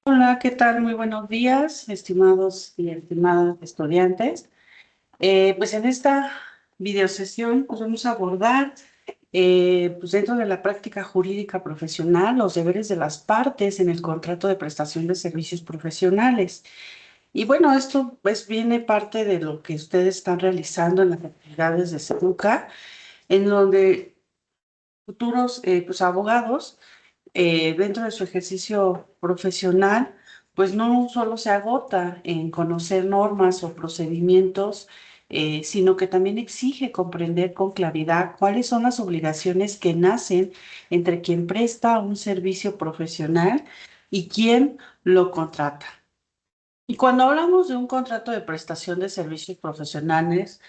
Hola, ¿qué tal? Muy buenos días, estimados y estimadas estudiantes. Pues en esta videosesión pues vamos a abordar pues dentro de la práctica jurídica profesional los deberes de las partes en el contrato de prestación de servicios profesionales. Y bueno, esto pues viene parte de lo que ustedes están realizando en las actividades de SEDUCA, en donde futuros pues abogados dentro de su ejercicio profesional, pues no solo se agota en conocer normas o procedimientos, sino que también exige comprender con claridad cuáles son las obligaciones que nacen entre quien presta un servicio profesional y quien lo contrata. Y cuando hablamos de un contrato de prestación de servicios profesionales,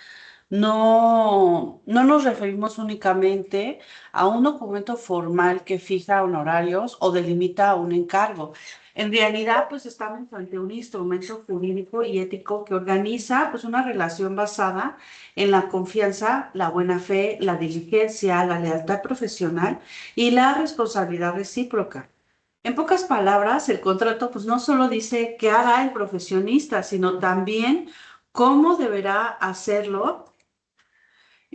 no nos referimos únicamente a un documento formal que fija honorarios o delimita un encargo. En realidad, pues estamos ante un instrumento jurídico y ético que organiza pues una relación basada en la confianza, la buena fe, la diligencia, la lealtad profesional y la responsabilidad recíproca. En pocas palabras, el contrato pues no solo dice qué hará el profesionista, sino también cómo deberá hacerlo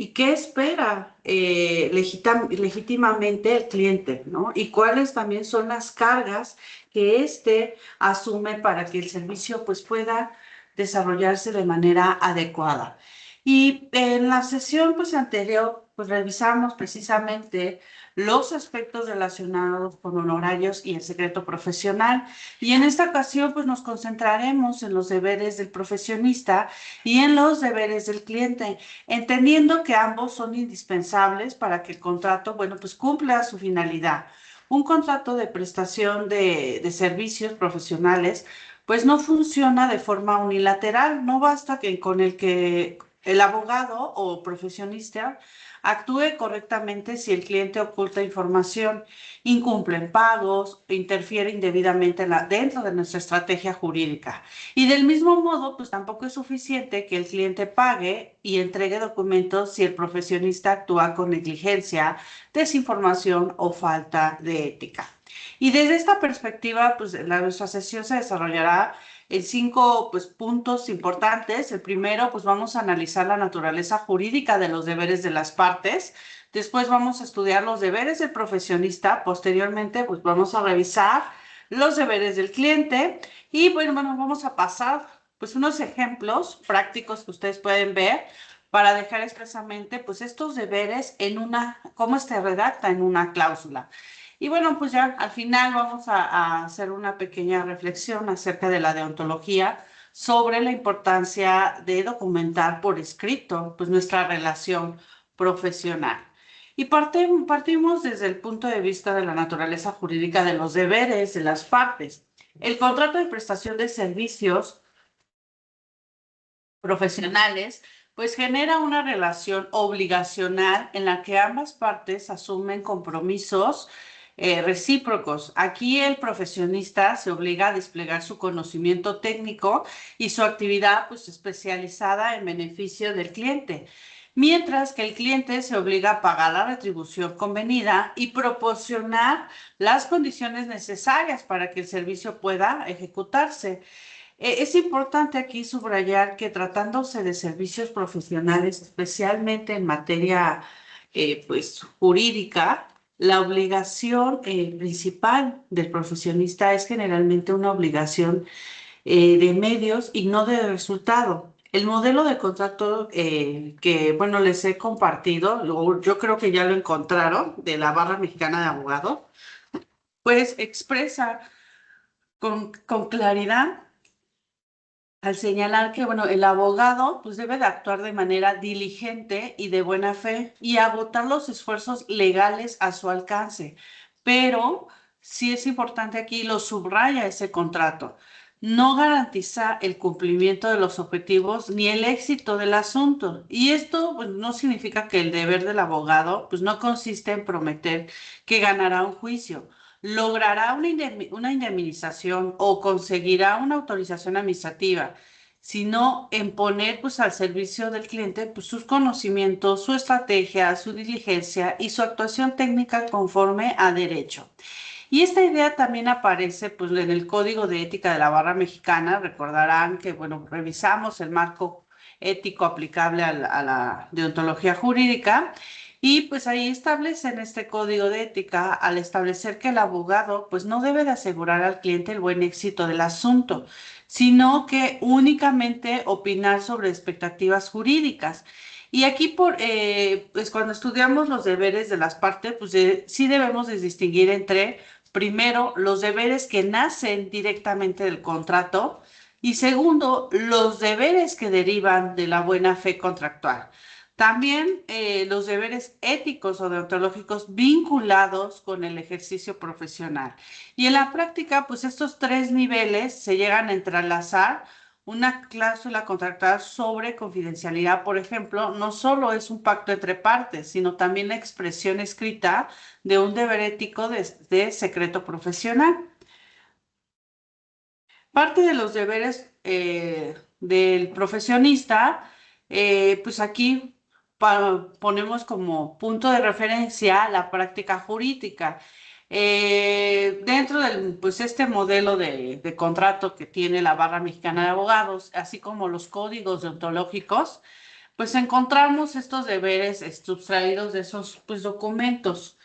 y qué espera legítimamente el cliente, ¿no? Y cuáles también son las cargas que éste asume para que el servicio pues pueda desarrollarse de manera adecuada. Y en la sesión pues anterior pues revisamos precisamente los aspectos relacionados con honorarios y el secreto profesional. Y en esta ocasión pues nos concentraremos en los deberes del profesionista y en los deberes del cliente, entendiendo que ambos son indispensables para que el contrato, bueno, pues cumpla su finalidad. Un contrato de prestación de servicios profesionales, pues no funciona de forma unilateral. No basta que con el que el abogado o profesionista actúe correctamente si el cliente oculta información, incumple pagos, interfiere indebidamente dentro de nuestra estrategia jurídica. Y del mismo modo, pues tampoco es suficiente que el cliente pague y entregue documentos si el profesionista actúa con negligencia, desinformación o falta de ética. Y desde esta perspectiva, pues nuestra sesión se desarrollará en cinco pues, puntos importantes. El primero, pues vamos a analizar la naturaleza jurídica de los deberes de las partes. Después vamos a estudiar los deberes del profesionista. Posteriormente, pues vamos a revisar los deberes del cliente. Y bueno, vamos a pasar pues unos ejemplos prácticos que ustedes pueden ver para dejar expresamente pues estos deberes en cómo se redacta en una cláusula. Y bueno, pues ya al final vamos a hacer una pequeña reflexión acerca de la deontología sobre la importancia de documentar por escrito pues nuestra relación profesional. Y partimos desde el punto de vista de la naturaleza jurídica de los deberes de las partes. El contrato de prestación de servicios profesionales, pues genera una relación obligacional en la que ambas partes asumen compromisos recíprocos. Aquí el profesionista se obliga a desplegar su conocimiento técnico y su actividad pues especializada en beneficio del cliente, mientras que el cliente se obliga a pagar la retribución convenida y proporcionar las condiciones necesarias para que el servicio pueda ejecutarse. Es importante aquí subrayar que tratándose de servicios profesionales, especialmente en materia pues, jurídica, la obligación principal del profesionista es generalmente una obligación de medios y no de resultado. El modelo de contrato que, bueno, les he compartido, yo creo que ya lo encontraron, de la Barra Mexicana de Abogados, pues expresa con claridad al señalar que, bueno, el abogado pues debe de actuar de manera diligente y de buena fe y agotar los esfuerzos legales a su alcance. Pero sí es importante aquí, lo subraya ese contrato. No garantiza el cumplimiento de los objetivos ni el éxito del asunto. Y esto pues, no significa que el deber del abogado pues, no consiste en prometer que ganará un juicio, logrará una indemnización o conseguirá una autorización administrativa, sino en poner pues al servicio del cliente pues, sus conocimientos, su estrategia, su diligencia y su actuación técnica conforme a derecho. Y esta idea también aparece pues, en el Código de Ética de la Barra Mexicana. Recordarán que, bueno, revisamos el marco ético aplicable a la deontología jurídica y pues ahí establecen este código de ética al establecer que el abogado pues no debe de asegurar al cliente el buen éxito del asunto, sino que únicamente opinar sobre expectativas jurídicas. Y aquí, pues cuando estudiamos los deberes de las partes, pues sí debemos de distinguir entre, primero, los deberes que nacen directamente del contrato y segundo, los deberes que derivan de la buena fe contractual. También los deberes éticos o deontológicos vinculados con el ejercicio profesional. Y en la práctica, pues estos tres niveles se llegan a entrelazar. Una cláusula contractual sobre confidencialidad, por ejemplo, no solo es un pacto entre partes, sino también la expresión escrita de un deber ético de secreto profesional. Parte de los deberes del profesionista, pues aquí ponemos como punto de referencia la práctica jurídica. Dentro del, pues este modelo de contrato que tiene la Barra Mexicana de Abogados, así como los códigos deontológicos, pues encontramos estos deberes sustraídos de esos pues, documentos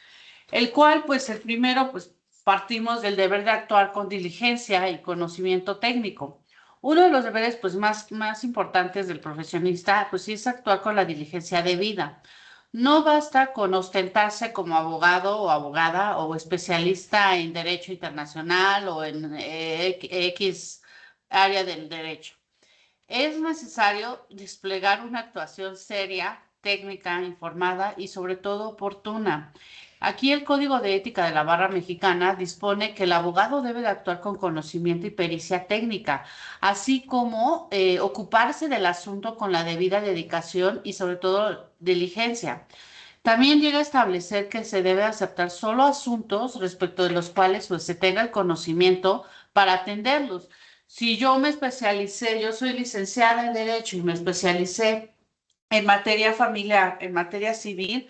el cual, pues el primero, pues partimos del deber de actuar con diligencia y conocimiento técnico. Uno de los deberes, pues más importantes del profesionista, pues sí es actuar con la diligencia debida. No basta con ostentarse como abogado o abogada o especialista en derecho internacional o en X área del derecho. Es necesario desplegar una actuación seria, técnica, informada y sobre todo oportuna. Aquí el Código de Ética de la Barra Mexicana dispone que el abogado debe de actuar con conocimiento y pericia técnica, así como ocuparse del asunto con la debida dedicación y sobre todo diligencia. También llega a establecer que se debe aceptar solo asuntos respecto de los cuales pues, se tenga el conocimiento para atenderlos. Si yo me especialicé, yo soy licenciada en Derecho y me especialicé en materia familiar, en materia civil,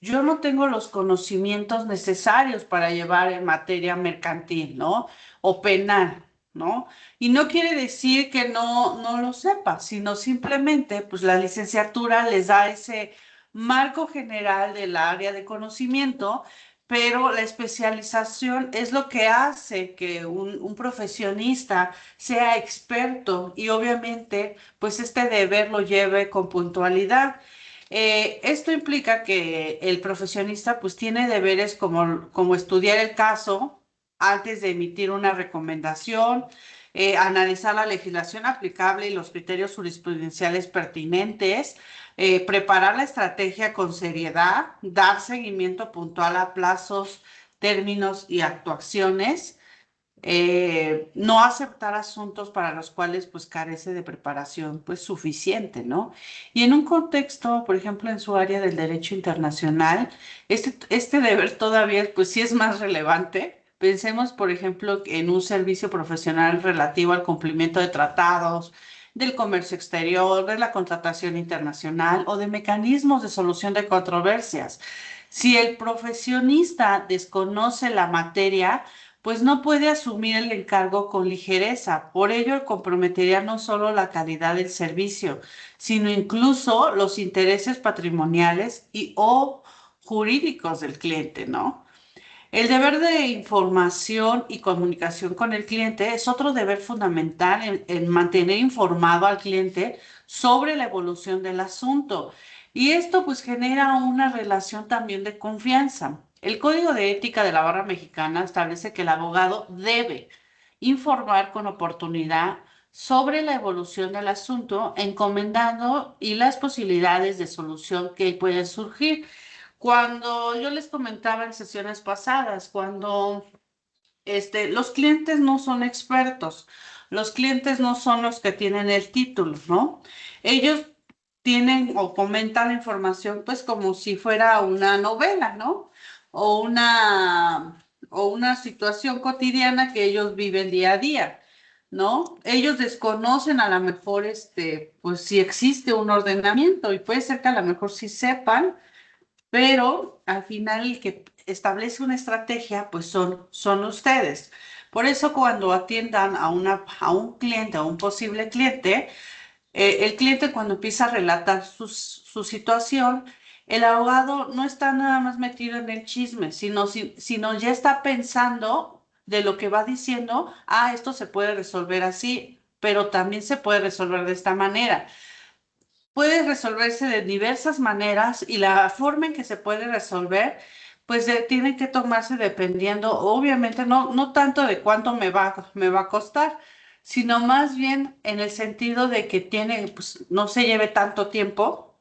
yo no tengo los conocimientos necesarios para llevar en materia mercantil, ¿no? O penal, ¿no? Y no quiere decir que no lo sepa, sino simplemente, pues la licenciatura les da ese marco general del área de conocimiento, pero la especialización es lo que hace que un profesionista sea experto y obviamente, pues este deber lo lleve con puntualidad. Esto implica que el profesionista pues tiene deberes como estudiar el caso antes de emitir una recomendación, analizar la legislación aplicable y los criterios jurisprudenciales pertinentes, preparar la estrategia con seriedad, dar seguimiento puntual a plazos, términos y actuaciones, no aceptar asuntos para los cuales pues carece de preparación pues suficiente, ¿no? Y en un contexto, por ejemplo, en su área del derecho internacional, este deber todavía pues sí es más relevante. Pensemos, por ejemplo, en un servicio profesional relativo al cumplimiento de tratados, del comercio exterior, de la contratación internacional o de mecanismos de solución de controversias. Si el profesionista desconoce la materia, pues no puede asumir el encargo con ligereza. Por ello, comprometería no solo la calidad del servicio, sino incluso los intereses patrimoniales y o jurídicos del cliente, ¿no? El deber de información y comunicación con el cliente es otro deber fundamental en mantener informado al cliente sobre la evolución del asunto. Y esto pues genera una relación también de confianza. El Código de Ética de la Barra Mexicana establece que el abogado debe informar con oportunidad sobre la evolución del asunto, encomendando y las posibilidades de solución que pueden surgir. Cuando yo les comentaba en sesiones pasadas, cuando los clientes no son expertos, los clientes no son los que tienen el título, ¿no? Ellos tienen o comentan la información pues como si fuera una novela, ¿no? O una situación cotidiana que ellos viven día a día, ¿no? Ellos desconocen a lo mejor, pues si existe un ordenamiento y puede ser que a lo mejor sí sepan, pero al final el que establece una estrategia, pues son ustedes. Por eso cuando atiendan a un cliente, a un posible cliente, el cliente cuando empieza a relatar su situación, el abogado no está nada más metido en el chisme, sino ya está pensando de lo que va diciendo, esto se puede resolver así, pero también se puede resolver de esta manera. Puede resolverse de diversas maneras y la forma en que se puede resolver, pues tiene que tomarse dependiendo, obviamente, no tanto de cuánto me va a costar, sino más bien en el sentido de que tiene, pues no se lleve tanto tiempo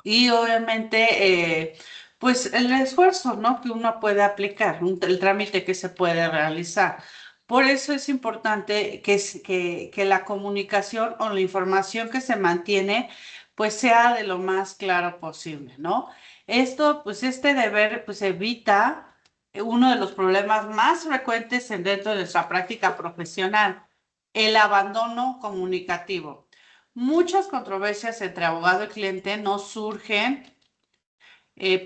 y obviamente, pues el esfuerzo, ¿no? Que uno puede aplicar, el trámite que se puede realizar. Por eso es importante que la comunicación o la información que se mantiene, pues sea de lo más claro posible, ¿no? Esto, pues este deber, pues evita uno de los problemas más frecuentes dentro de nuestra práctica profesional, el abandono comunicativo. Muchas controversias entre abogado y cliente no surgen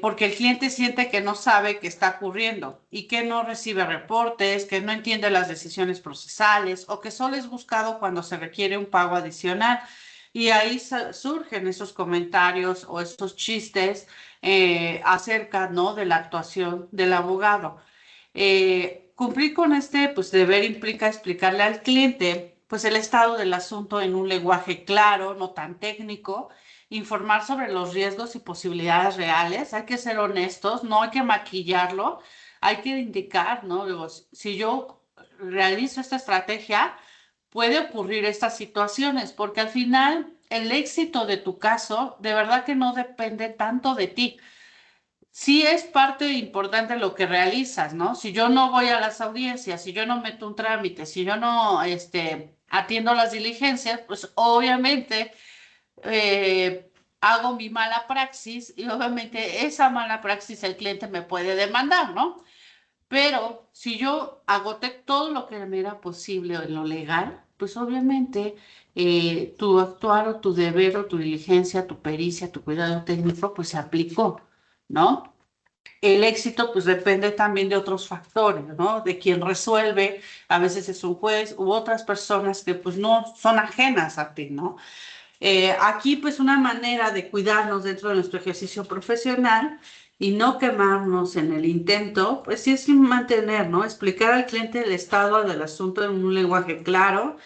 porque el cliente siente que no sabe qué está ocurriendo y que no recibe reportes, que no entiende las decisiones procesales o que solo es buscado cuando se requiere un pago adicional. Y ahí surgen esos comentarios o esos chistes acerca, ¿no?, de la actuación del abogado. Cumplir con este pues, deber implica explicarle al cliente pues, el estado del asunto en un lenguaje claro, no tan técnico, informar sobre los riesgos y posibilidades reales. Hay que ser honestos, no hay que maquillarlo, hay que indicar, ¿no? Digo, si yo realizo esta estrategia, puede ocurrir estas situaciones, porque al final el éxito de tu caso de verdad que no depende tanto de ti. Sí es parte importante lo que realizas, ¿no? Si yo no voy a las audiencias, si yo no meto un trámite, si yo no, atiendo las diligencias, pues obviamente hago mi mala praxis y obviamente esa mala praxis el cliente me puede demandar, ¿no? Pero si yo agoté todo lo que me era posible en lo legal, pues obviamente tu actuar o tu deber o tu diligencia, tu pericia, tu cuidado técnico, pues se aplicó, ¿no? El éxito pues depende también de otros factores, ¿no? De quien resuelve, a veces es un juez u otras personas que pues no son ajenas a ti, ¿no? Aquí, pues, una manera de cuidarnos dentro de nuestro ejercicio profesional y no quemarnos en el intento, pues sí es mantener, ¿no? Explicar al cliente el estado del asunto en un lenguaje claro,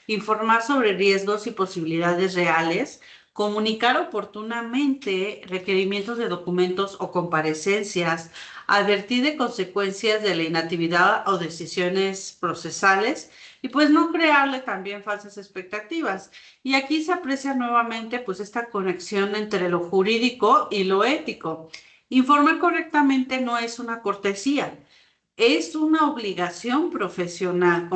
informar sobre riesgos y posibilidades reales, comunicar oportunamente requerimientos de documentos o comparecencias, advertir de consecuencias de la inactividad o decisiones procesales y pues no crearle también falsas expectativas. Y aquí se aprecia nuevamente pues esta conexión entre lo jurídico y lo ético. Informar correctamente no es una cortesía, es una obligación profesional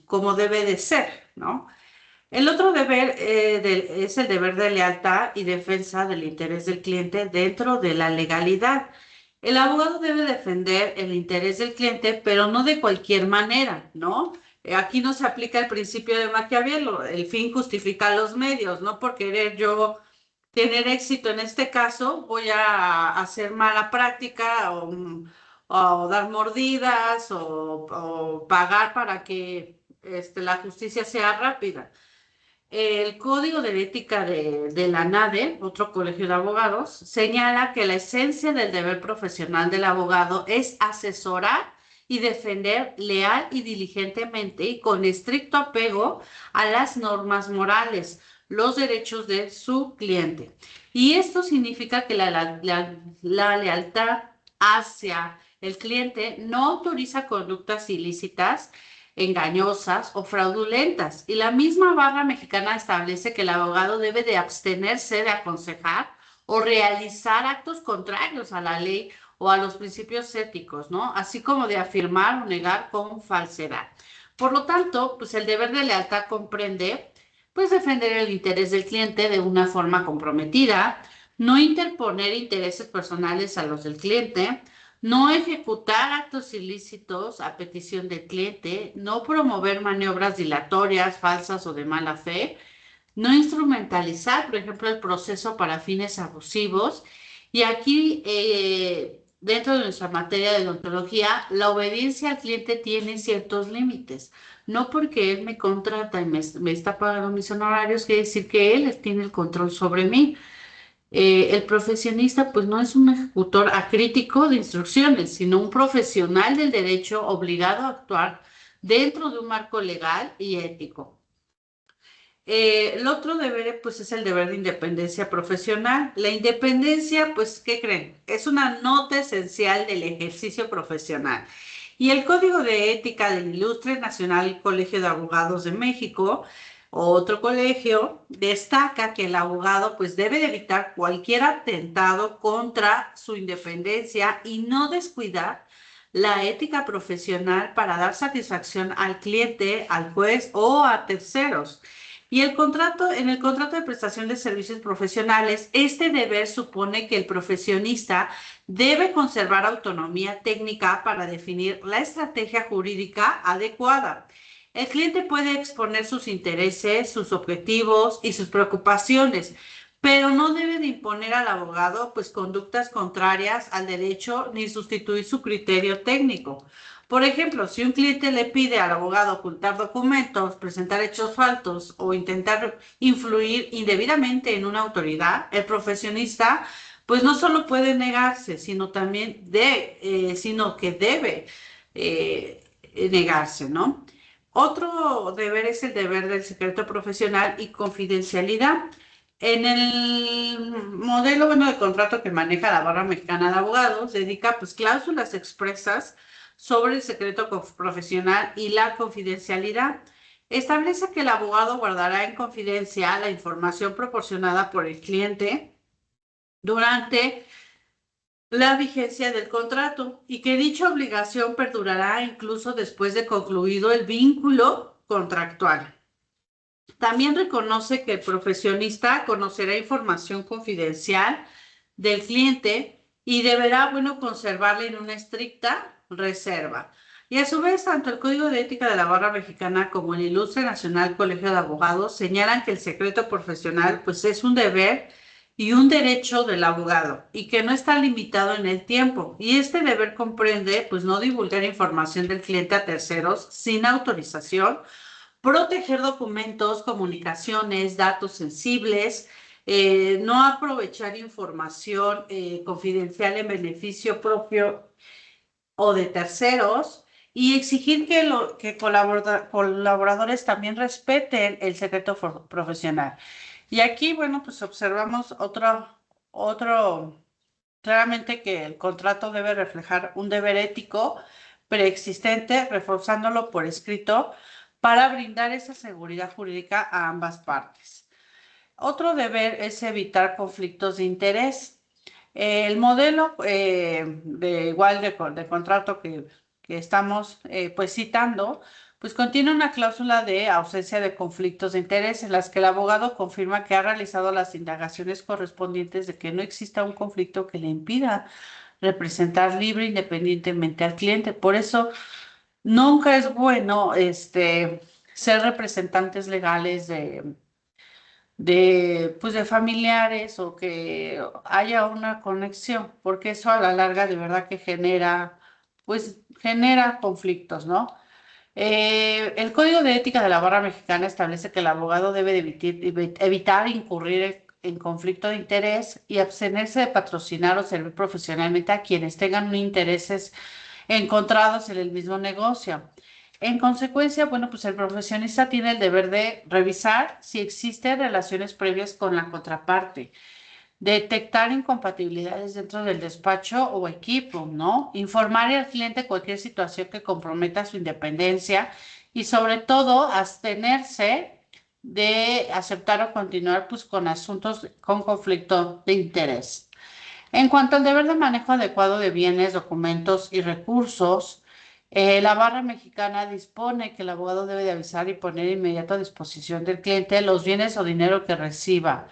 como debe de ser, ¿no? El otro deber es el deber de lealtad y defensa del interés del cliente dentro de la legalidad. El abogado debe defender el interés del cliente, pero no de cualquier manera, ¿no? Aquí no se aplica el principio de Maquiavelo, el fin justifica los medios, no por querer yo tener éxito en este caso, voy a hacer mala práctica o dar mordidas o pagar para que la justicia sea rápida. El Código de Ética de la NADE, otro colegio de abogados, señala que la esencia del deber profesional del abogado es asesorar y defender leal y diligentemente y con estricto apego a las normas morales, los derechos de su cliente. Y esto significa que la lealtad hacia el cliente no autoriza conductas ilícitas, engañosas o fraudulentas. Y la misma barra mexicana establece que el abogado debe de abstenerse de aconsejar o realizar actos contrarios a la ley o a los principios éticos, ¿no? Así como de afirmar o negar con falsedad. Por lo tanto, pues el deber de lealtad comprende, pues defender el interés del cliente de una forma comprometida, no interponer intereses personales a los del cliente, no ejecutar actos ilícitos a petición del cliente, no promover maniobras dilatorias, falsas o de mala fe, no instrumentalizar, por ejemplo, el proceso para fines abusivos Y aquí, dentro de nuestra materia de odontología, la obediencia al cliente tiene ciertos límites. No porque él me contrata y me está pagando mis honorarios, quiere decir que él tiene el control sobre mí. El profesionista, pues no es un ejecutor acrítico de instrucciones, sino un profesional del derecho obligado a actuar dentro de un marco legal y ético. El otro deber, pues, es el deber de independencia profesional. La independencia, pues, ¿qué creen? Es una nota esencial del ejercicio profesional. Y el Código de Ética del Ilustre Nacional Colegio de Abogados de México, otro colegio, destaca que el abogado, pues, debe de evitar cualquier atentado contra su independencia y no descuidar la ética profesional para dar satisfacción al cliente, al juez o a terceros. Y en el contrato de prestación de servicios profesionales, este deber supone que el profesionista debe conservar autonomía técnica para definir la estrategia jurídica adecuada. El cliente puede exponer sus intereses, sus objetivos y sus preocupaciones, pero no debe de imponer al abogado pues conductas contrarias al derecho ni sustituir su criterio técnico. Por ejemplo, si un cliente le pide al abogado ocultar documentos, presentar hechos falsos o intentar influir indebidamente en una autoridad, el profesionista pues no solo puede negarse, sino que debe negarse, ¿no? Otro deber es el deber del secreto profesional y confidencialidad. En el modelo, bueno, de contrato que maneja la Barra Mexicana de Abogados, dedica pues cláusulas expresas sobre el secreto profesional y la confidencialidad. Establece que el abogado guardará en confidencia la información proporcionada por el cliente durante la vigencia del contrato y que dicha obligación perdurará incluso después de concluido el vínculo contractual. También reconoce que el profesionista conocerá información confidencial del cliente y deberá, bueno, conservarla en una estricta reserva. Y a su vez, tanto el Código de Ética de la Barra Mexicana como el Ilustre Nacional Colegio de Abogados señalan que el secreto profesional, pues, es un deber y un derecho del abogado y que no está limitado en el tiempo. Y este deber comprende, pues, no divulgar información del cliente a terceros sin autorización, proteger documentos, comunicaciones, datos sensibles, no aprovechar información confidencial en beneficio propio o de terceros y exigir que colaboradores también respeten el secreto profesional. Y aquí, bueno, pues observamos claramente que el contrato debe reflejar un deber ético preexistente, reforzándolo por escrito para brindar esa seguridad jurídica a ambas partes. Otro deber es evitar conflictos de interés. El modelo de contrato que estamos pues citando, pues contiene una cláusula de ausencia de conflictos de interés en las que el abogado confirma que ha realizado las indagaciones correspondientes de que no exista un conflicto que le impida representar libre e independientemente al cliente. Por eso nunca es bueno ser representantes legales pues de familiares o que haya una conexión, porque eso a la larga de verdad que genera conflictos, ¿no? El Código de Ética de la Barra Mexicana establece que el abogado debe de evitar incurrir en conflicto de interés y abstenerse de patrocinar o servir profesionalmente a quienes tengan intereses encontrados en el mismo negocio. En consecuencia, bueno, pues el profesionista tiene el deber de revisar si existen relaciones previas con la contraparte, detectar incompatibilidades dentro del despacho o equipo, ¿no? Informar al cliente cualquier situación que comprometa su independencia y sobre todo abstenerse de aceptar o continuar pues con asuntos con conflicto de interés. En cuanto al deber de manejo adecuado de bienes, documentos y recursos, la Barra Mexicana dispone que el abogado debe de avisar y poner de inmediato a disposición del cliente los bienes o dinero que reciba.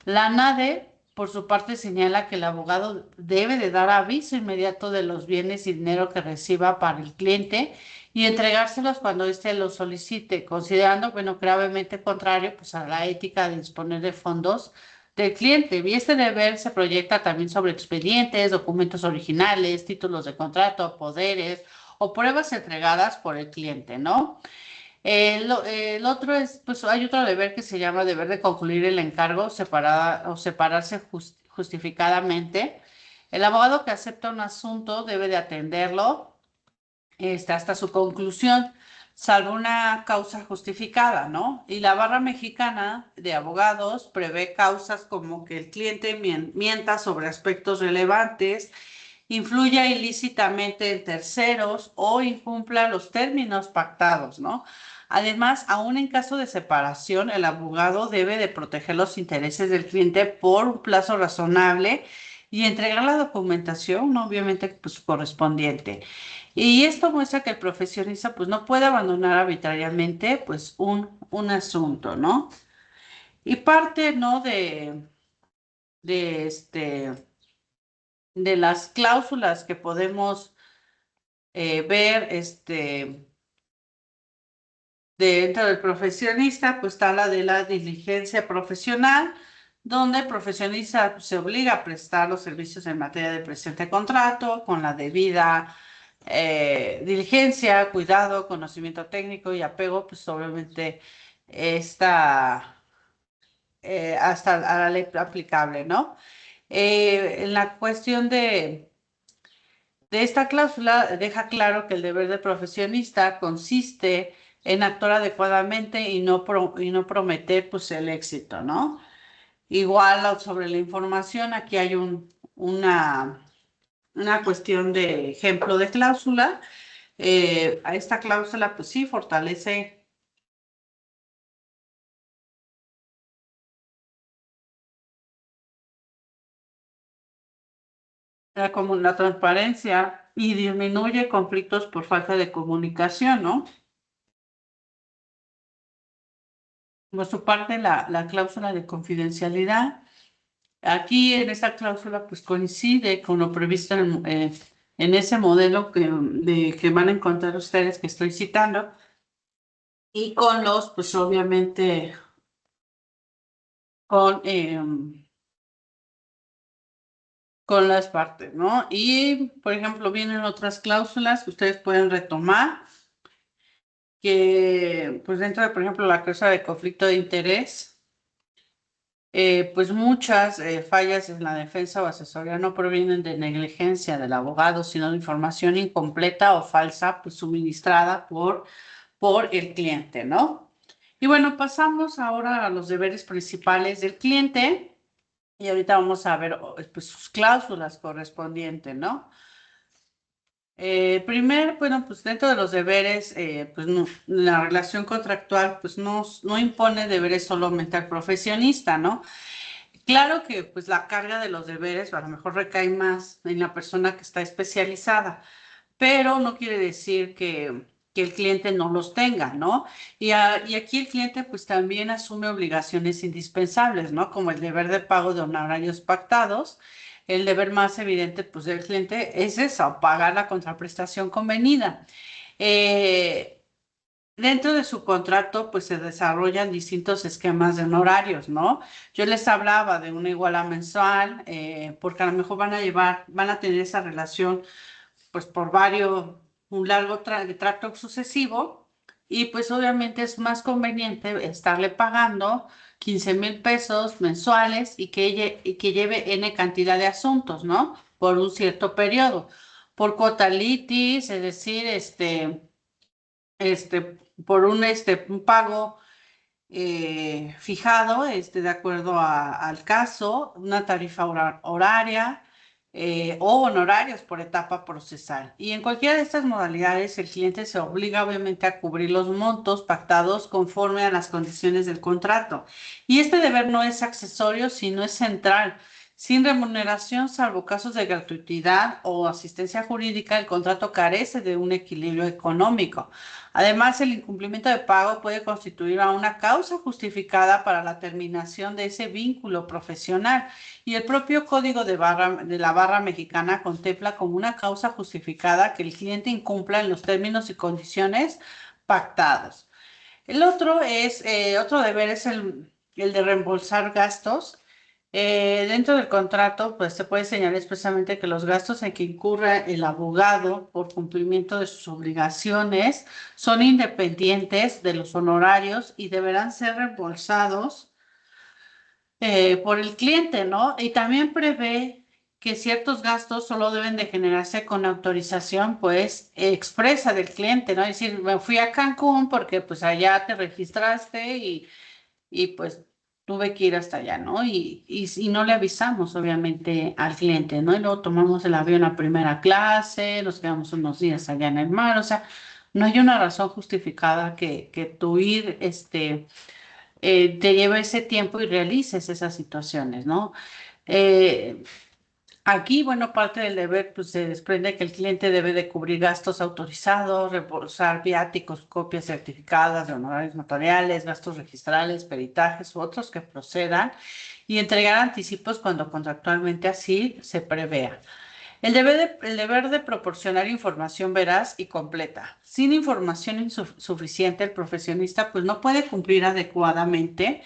La NADE, por su parte, señala que el abogado debe de dar aviso inmediato de los bienes y dinero que reciba para el cliente y entregárselos cuando éste los solicite, considerando, bueno, gravemente contrario pues, a la ética de disponer de fondos del cliente. Y este deber se proyecta también sobre expedientes, documentos originales, títulos de contrato, poderes o pruebas entregadas por el cliente, ¿no? El otro es, pues hay otro deber que se llama deber de concluir el encargo separada o separarse justificadamente. El abogado que acepta un asunto debe de atenderlo hasta su conclusión, salvo una causa justificada, ¿no? Y la barra mexicana de abogados prevé causas como que el cliente mienta sobre aspectos relevantes, influya ilícitamente en terceros o incumpla los términos pactados, ¿no? Además, aún en caso de separación, el abogado debe de proteger los intereses del cliente por un plazo razonable y entregar la documentación, ¿no? Obviamente, pues correspondiente. Y esto muestra que el profesionista, pues no puede abandonar arbitrariamente, pues un asunto, ¿no? Y parte, ¿no? De de las cláusulas que podemos ver dentro del profesionista, pues está la de la diligencia profesional, donde el profesionista pues, se obliga a prestar los servicios en materia de presente contrato con la debida diligencia, cuidado, conocimiento técnico y apego, pues obviamente está hasta a la ley aplicable, ¿no? En la cuestión de esta cláusula deja claro que el deber del profesionista consiste en actuar adecuadamente y no prometer pues, el éxito, ¿no? Igual sobre la información, aquí hay una cuestión de ejemplo de cláusula. A esta cláusula, pues sí, fortalece la transparencia y disminuye conflictos por falta de comunicación, ¿no? Por su parte, la cláusula de confidencialidad, aquí en esta cláusula, pues coincide con lo previsto en ese modelo que van a encontrar ustedes que estoy citando y con los, pues obviamente, con, con las partes, ¿no? Y, por ejemplo, vienen otras cláusulas que ustedes pueden retomar, que, pues dentro de, por ejemplo, la cláusula de conflicto de interés, pues muchas fallas en la defensa o asesoría no provienen de negligencia del abogado, sino de información incompleta o falsa, pues suministrada por el cliente, ¿no? Y bueno, pasamos ahora a los deberes principales del cliente y ahorita vamos a ver pues, sus cláusulas correspondientes, ¿no? Bueno, pues dentro de los deberes, pues la relación contractual, pues no impone deberes solamente al profesionista, ¿no? Claro que pues la carga de los deberes a lo mejor recae más en la persona que está especializada, pero no quiere decir que el cliente no los tenga, ¿no? Y aquí el cliente pues también asume obligaciones indispensables, ¿no? Como el deber de pago de honorarios pactados. El deber más evidente pues del cliente es eso, pagar la contraprestación convenida. Eh, Dentro de su contrato, pues se desarrollan distintos esquemas de honorarios, ¿no? Yo les hablaba de una iguala mensual, porque a lo mejor van a tener esa relación, pues por un largo tracto sucesivo, y pues obviamente es más conveniente estarle pagando 15,000 pesos mensuales y que lleve N cantidad de asuntos, ¿no? Por un cierto periodo. Por cuota litis, es decir, por un pago fijado, de acuerdo al caso, una tarifa horaria o honorarios por etapa procesal. Y en cualquiera de estas modalidades, el cliente se obliga obviamente a cubrir los montos pactados conforme a las condiciones del contrato. Y este deber no es accesorio, sino es central. Sin remuneración, salvo casos de gratuidad o asistencia jurídica, el contrato carece de un equilibrio económico. Además, el incumplimiento de pago puede constituir una causa justificada para la terminación de ese vínculo profesional y el propio Código de la Barra Mexicana contempla como una causa justificada que el cliente incumpla en los términos y condiciones pactados. Otro deber es el de reembolsar gastos. Dentro del contrato, pues se puede señalar expresamente que los gastos en que incurra el abogado por cumplimiento de sus obligaciones son independientes de los honorarios y deberán ser reembolsados por el cliente, ¿no? Y también prevé que ciertos gastos solo deben de generarse con autorización, pues, expresa del cliente, ¿no? Es decir, me fui a Cancún porque, pues, allá te registraste y pues, tuve que ir hasta allá, ¿no? Y no le avisamos, obviamente, al cliente, ¿no? Y luego tomamos el avión a primera clase, nos quedamos unos días allá en el mar, o sea, no hay una razón justificada que tu ir, te lleve ese tiempo y realices esas situaciones, ¿no? Eh, Aquí, bueno, parte del deber, pues se desprende que el cliente debe de cubrir gastos autorizados, reembolsar viáticos, copias certificadas de honorarios notariales, gastos registrales, peritajes u otros que procedan y entregar anticipos cuando contractualmente así se prevea. El deber de proporcionar información veraz y completa. Sin información suficiente, el profesionista pues no puede cumplir adecuadamente.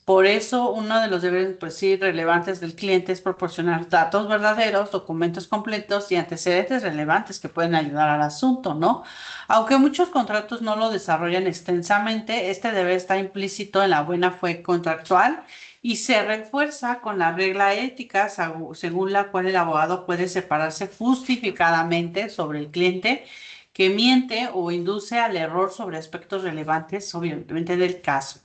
Por eso, uno de los deberes, pues sí, relevantes del cliente es proporcionar datos verdaderos, documentos completos y antecedentes relevantes que pueden ayudar al asunto, ¿no? Aunque muchos contratos no lo desarrollan extensamente, este deber está implícito en la buena fe contractual y se refuerza con la regla ética según la cual el abogado puede separarse justificadamente sobre el cliente que miente o induce al error sobre aspectos relevantes, obviamente, del caso.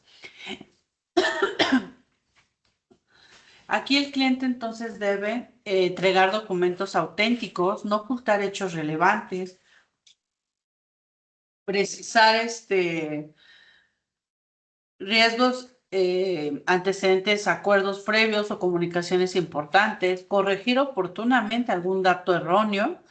Aquí el cliente entonces debe entregar documentos auténticos, no ocultar hechos relevantes, precisar riesgos, antecedentes, acuerdos previos o comunicaciones importantes, corregir oportunamente algún dato erróneo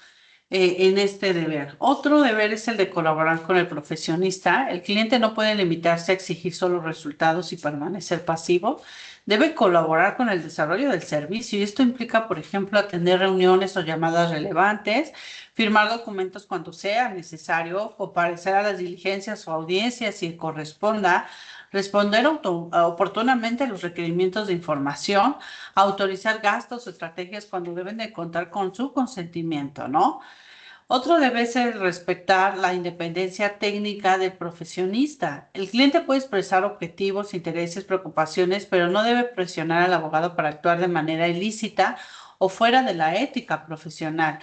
en este deber. Otro deber es el de colaborar con el profesionista. El cliente no puede limitarse a exigir solo resultados y permanecer pasivo. Debe colaborar con el desarrollo del servicio y esto implica, por ejemplo, atender reuniones o llamadas relevantes, firmar documentos cuando sea necesario, comparecer a las diligencias o audiencias si corresponda, responder oportunamente a los requerimientos de información, autorizar gastos o estrategias cuando deben de contar con su consentimiento, ¿no? Otro debe ser respetar la independencia técnica del profesionista. El cliente puede expresar objetivos, intereses, preocupaciones, pero no debe presionar al abogado para actuar de manera ilícita o fuera de la ética profesional.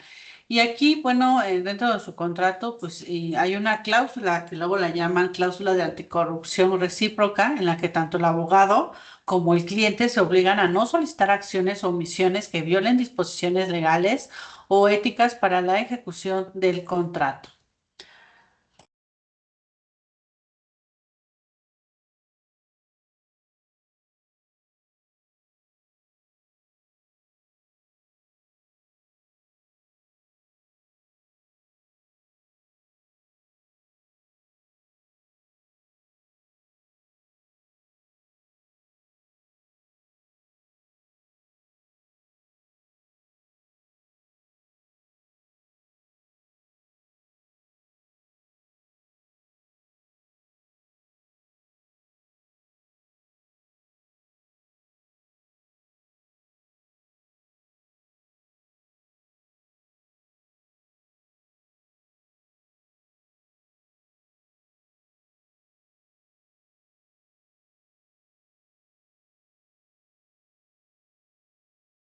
Y aquí, bueno, dentro de su contrato, pues y hay una cláusula que luego la llaman cláusula de anticorrupción recíproca, en la que tanto el abogado como el cliente se obligan a no solicitar acciones o omisiones que violen disposiciones legales o éticas para la ejecución del contrato.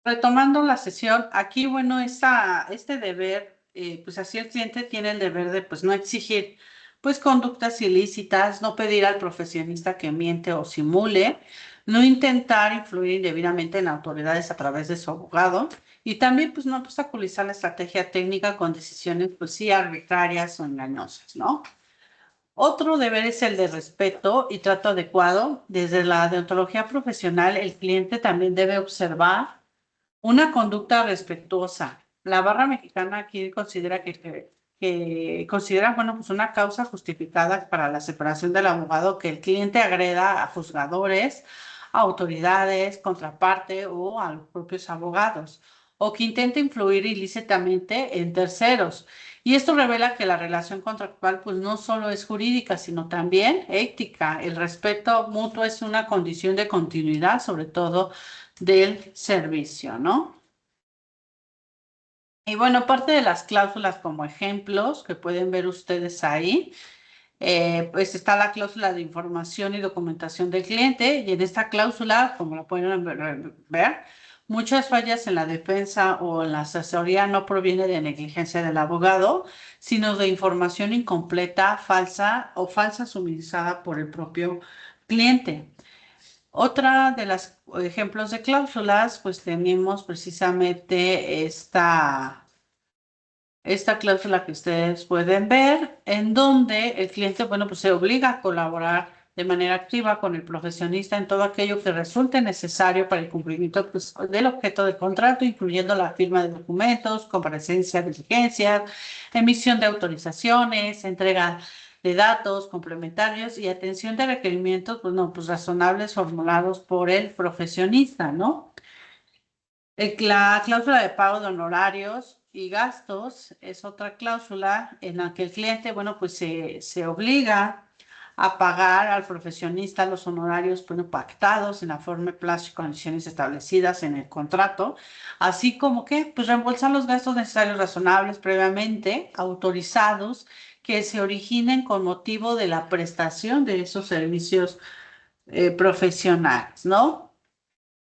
Retomando la sesión, aquí, bueno, este deber, pues así el cliente tiene el deber de, pues, no exigir, pues, conductas ilícitas, no pedir al profesionista que miente o simule, no intentar influir indebidamente en autoridades a través de su abogado y también, pues, no obstaculizar la estrategia técnica con decisiones, pues, sí, arbitrarias o engañosas, ¿no? Otro deber es el de respeto y trato adecuado. Desde la deontología profesional, el cliente también debe observar una conducta respetuosa. La barra mexicana aquí considera que considera, bueno, pues una causa justificada para la separación del abogado que el cliente agreda a juzgadores, a autoridades, contraparte o a los propios abogados. o que intenta influir ilícitamente en terceros. Y esto revela que la relación contractual pues no solo es jurídica, sino también ética. El respeto mutuo es una condición de continuidad, sobre todo del servicio, ¿no? Y bueno, parte de las cláusulas como ejemplos que pueden ver ustedes ahí, pues está la cláusula de información y documentación del cliente, y en esta cláusula, como la pueden ver, muchas fallas en la defensa o en la asesoría no proviene de negligencia del abogado, sino de información incompleta, falsa o falsa suministrada por el propio cliente. Otra de los ejemplos de cláusulas, pues tenemos precisamente esta cláusula que ustedes pueden ver, en donde el cliente, bueno, pues se obliga a colaborar de manera activa con el profesionista en todo aquello que resulte necesario para el cumplimiento, pues, del objeto del contrato, incluyendo la firma de documentos, comparecencia de diligencias, emisión de autorizaciones, entrega de datos complementarios y atención de requerimientos, pues, no, pues razonables formulados por el profesionista, ¿no? La cláusula de pago de honorarios y gastos es otra cláusula en la que el cliente, bueno, pues se obliga a pagar al profesionista los honorarios, bueno, pactados en la forma, plazo y condiciones establecidas en el contrato, así como que, pues, reembolsar los gastos necesarios razonables previamente autorizados que se originen con motivo de la prestación de esos servicios profesionales, ¿no?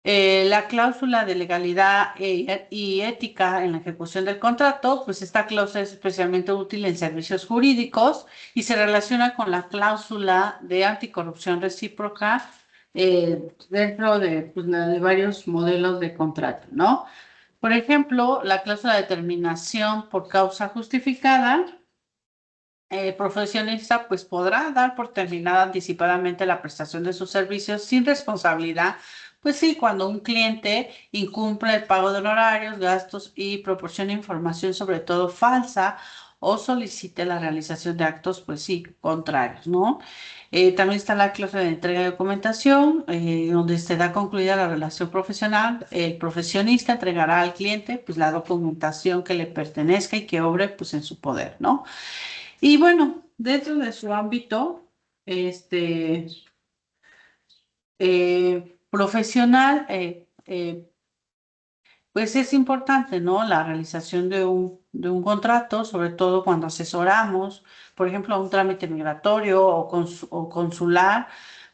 La cláusula de legalidad y ética en la ejecución del contrato, pues esta cláusula es especialmente útil en servicios jurídicos y se relaciona con la cláusula de anticorrupción recíproca dentro de, pues, de varios modelos de contrato, ¿no? Por ejemplo, la cláusula de terminación por causa justificada. El profesionista pues podrá dar por terminada anticipadamente la prestación de sus servicios sin responsabilidad, pues sí, cuando un cliente incumple el pago de honorarios, gastos y proporciona información sobre todo falsa o solicite la realización de actos, pues sí, contrarios, ¿no? También está la cláusula de entrega de documentación, donde se da concluida la relación profesional. El profesionista entregará al cliente pues la documentación que le pertenezca y que obre pues en su poder, ¿no? Y bueno, dentro de su ámbito, este, profesional, pues es importante, ¿no? La realización de un contrato, sobre todo cuando asesoramos, por ejemplo, un trámite migratorio o consular,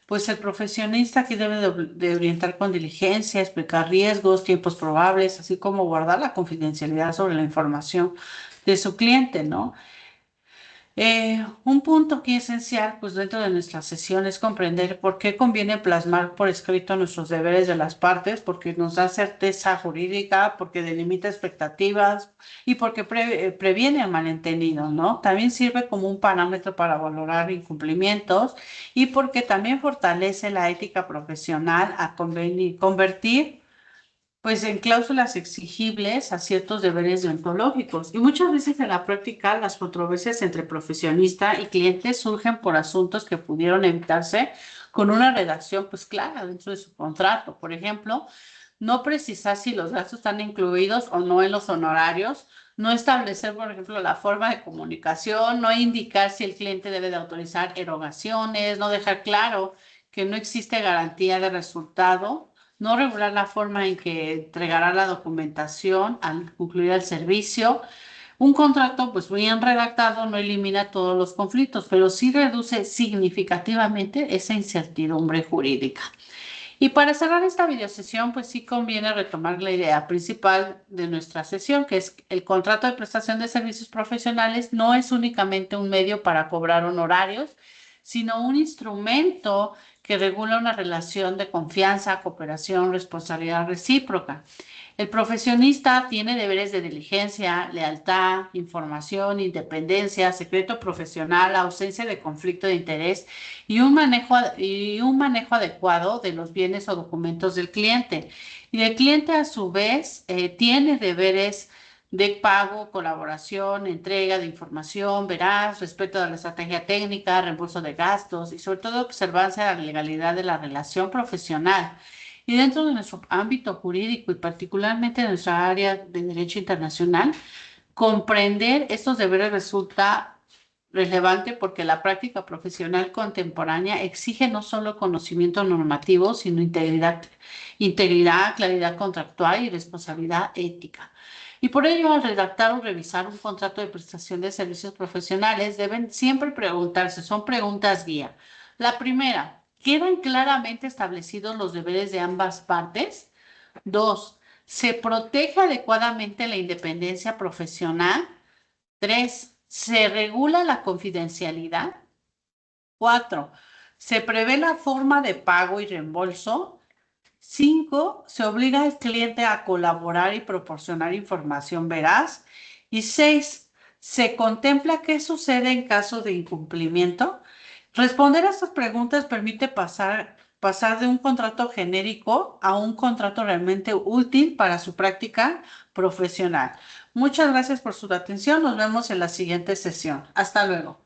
pues el profesionista aquí debe de orientar con diligencia, explicar riesgos, tiempos probables, así como guardar la confidencialidad sobre la información de su cliente, ¿no? Un punto aquí esencial, pues dentro de nuestra sesión es comprender por qué conviene plasmar por escrito nuestros deberes de las partes, porque nos da certeza jurídica, porque delimita expectativas y porque previene el malentendido, ¿no? También sirve como un parámetro para valorar incumplimientos y porque también fortalece la ética profesional a convertir pues en cláusulas exigibles a ciertos deberes deontológicos. Y muchas veces en la práctica las controversias entre profesionista y cliente surgen por asuntos que pudieron evitarse con una redacción pues clara dentro de su contrato. Por ejemplo, no precisar si los gastos están incluidos o no en los honorarios, no establecer, por ejemplo, la forma de comunicación, no indicar si el cliente debe de autorizar erogaciones, no dejar claro que no existe garantía de resultado, no regular la forma en que entregará la documentación al concluir el servicio. Un contrato, pues bien redactado, no elimina todos los conflictos, pero sí reduce significativamente esa incertidumbre jurídica. Y para cerrar esta videosesión, pues sí conviene retomar la idea principal de nuestra sesión, que es el contrato de prestación de servicios profesionales no es únicamente un medio para cobrar honorarios, sino un instrumento que regula una relación de confianza, cooperación, responsabilidad recíproca. El profesionista tiene deberes de diligencia, lealtad, información, independencia, secreto profesional, ausencia de conflicto de interés y un manejo adecuado de los bienes o documentos del cliente. Y el cliente, a su vez, tiene deberes de pago, colaboración, entrega de información veraz, respeto a la estrategia técnica, reembolso de gastos y sobre todo observancia de la legalidad de la relación profesional. Y dentro de nuestro ámbito jurídico y particularmente en nuestra área de derecho internacional, comprender estos deberes resulta relevante porque la práctica profesional contemporánea exige no solo conocimiento normativo, sino integridad, claridad contractual y responsabilidad ética. Y por ello, al redactar o revisar un contrato de prestación de servicios profesionales, deben siempre preguntarse, son preguntas guía. La primera, ¿quedan claramente establecidos los deberes de ambas partes? Dos, ¿se protege adecuadamente la independencia profesional? Tres, ¿se regula la confidencialidad? Cuatro, ¿se prevé la forma de pago y reembolso? Cinco, ¿se obliga al cliente a colaborar y proporcionar información veraz? Y seis, ¿se contempla qué sucede en caso de incumplimiento? Responder a estas preguntas permite pasar de un contrato genérico a un contrato realmente útil para su práctica profesional. Muchas gracias por su atención. Nos vemos en la siguiente sesión. Hasta luego.